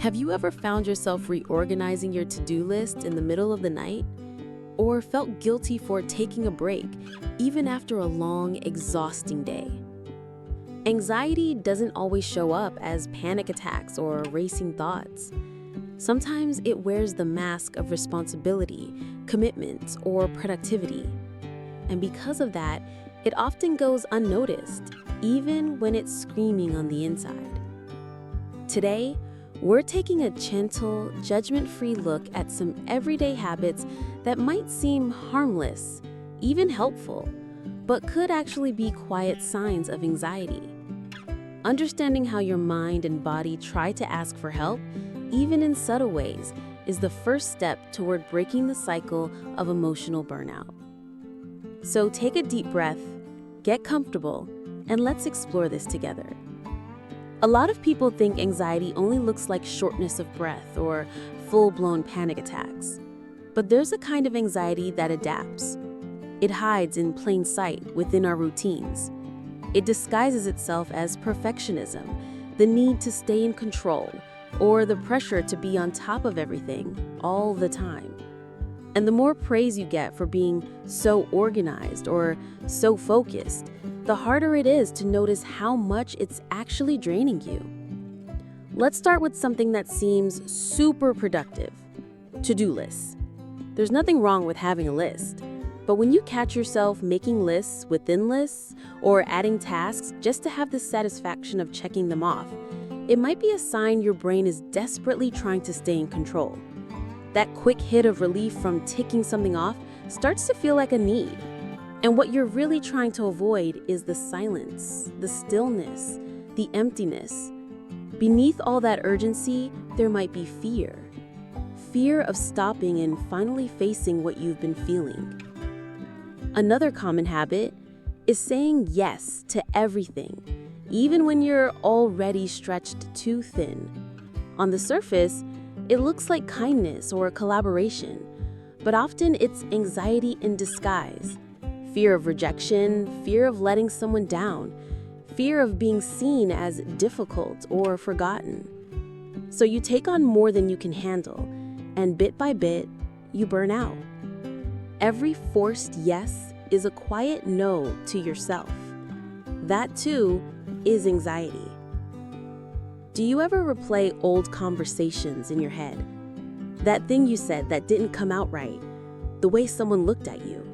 Have you ever found yourself reorganizing your to-do list in the middle of the night? Or felt guilty for taking a break, even after a long, exhausting day? Anxiety doesn't always show up as panic attacks or racing thoughts. Sometimes it wears the mask of responsibility, commitment, or productivity. And because of that, it often goes unnoticed, even when it's screaming on the inside. Today, we're taking a gentle, judgment-free look at some everyday habits that might seem harmless, even helpful, but could actually be quiet signs of anxiety. Understanding how your mind and body try to ask for help, even in subtle ways, is the first step toward breaking the cycle of emotional burnout. So take a deep breath, get comfortable, and let's explore this together. A lot of people think anxiety only looks like shortness of breath or full-blown panic attacks. But there's a kind of anxiety that adapts. It hides in plain sight within our routines. It disguises itself as perfectionism, the need to stay in control, or the pressure to be on top of everything all the time. And the more praise you get for being so organized or so focused, the harder it is to notice how much it's actually draining you. Let's start with something that seems super productive: to-do lists. There's nothing wrong with having a list, but when you catch yourself making lists within lists or adding tasks just to have the satisfaction of checking them off, it might be a sign your brain is desperately trying to stay in control. That quick hit of relief from ticking something off starts to feel like a need. And what you're really trying to avoid is the silence, the stillness, the emptiness. Beneath all that urgency, there might be fear. Fear of stopping and finally facing what you've been feeling. Another common habit is saying yes to everything, even when you're already stretched too thin. On the surface, it looks like kindness or collaboration, but often it's anxiety in disguise. Fear of rejection, fear of letting someone down, fear of being seen as difficult or forgotten. So you take on more than you can handle, and bit by bit, you burn out. Every forced yes is a quiet no to yourself. That too is anxiety. Do you ever replay old conversations in your head? That thing you said that didn't come out right, the way someone looked at you.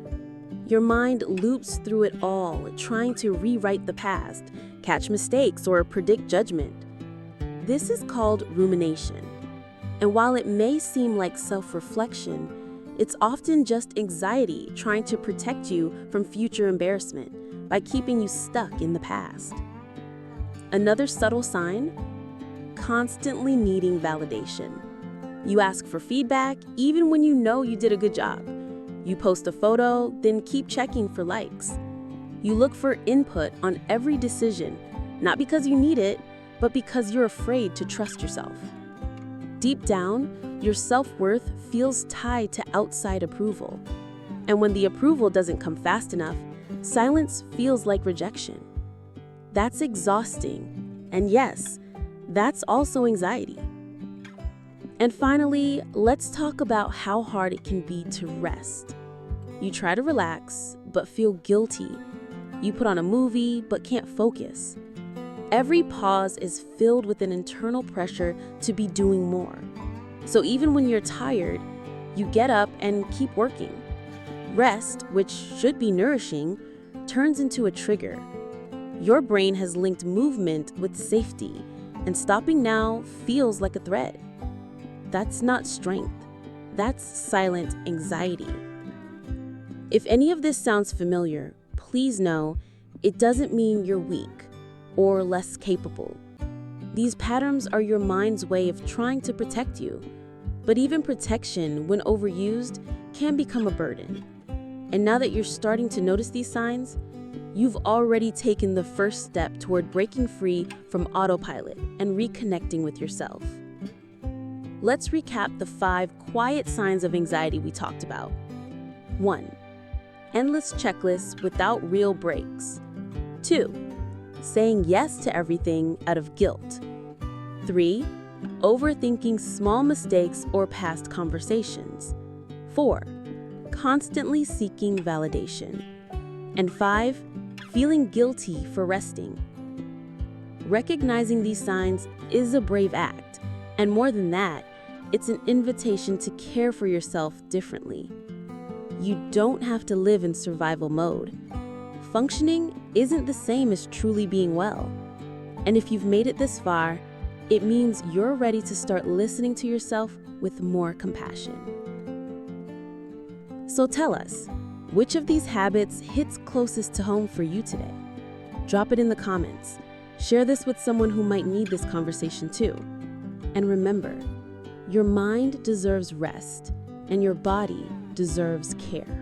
Your mind loops through it all, trying to rewrite the past, catch mistakes, or predict judgment. This is called rumination. And while it may seem like self-reflection, it's often just anxiety trying to protect you from future embarrassment by keeping you stuck in the past. Another subtle sign: constantly needing validation. You ask for feedback even when you know you did a good job. You post a photo, then keep checking for likes. You look for input on every decision, not because you need it, but because you're afraid to trust yourself. Deep down, your self-worth feels tied to outside approval. And when the approval doesn't come fast enough, silence feels like rejection. That's exhausting. And yes, that's also anxiety. And finally, let's talk about how hard it can be to rest. You try to relax, but feel guilty. You put on a movie, but can't focus. Every pause is filled with an internal pressure to be doing more. So even when you're tired, you get up and keep working. Rest, which should be nourishing, turns into a trigger. Your brain has linked movement with safety, and stopping now feels like a threat. That's not strength. That's silent anxiety. If any of this sounds familiar, please know it doesn't mean you're weak or less capable. These patterns are your mind's way of trying to protect you. But even protection, when overused, can become a burden. And now that you're starting to notice these signs, you've already taken the first step toward breaking free from autopilot and reconnecting with yourself. Let's recap the 5 quiet signs of anxiety we talked about. 1. Endless checklists without real breaks. 2. Saying yes to everything out of guilt. 3. overthinking small mistakes or past conversations. 4. Constantly seeking validation. And 5. Feeling guilty for resting. Recognizing these signs is a brave act, and more than that, it's an invitation to care for yourself differently. You don't have to live in survival mode. Functioning isn't the same as truly being well. And if you've made it this far, it means you're ready to start listening to yourself with more compassion. So tell us, which of these habits hits closest to home for you today? Drop it in the comments. Share this with someone who might need this conversation too. And remember, your mind deserves rest, and your body deserves care.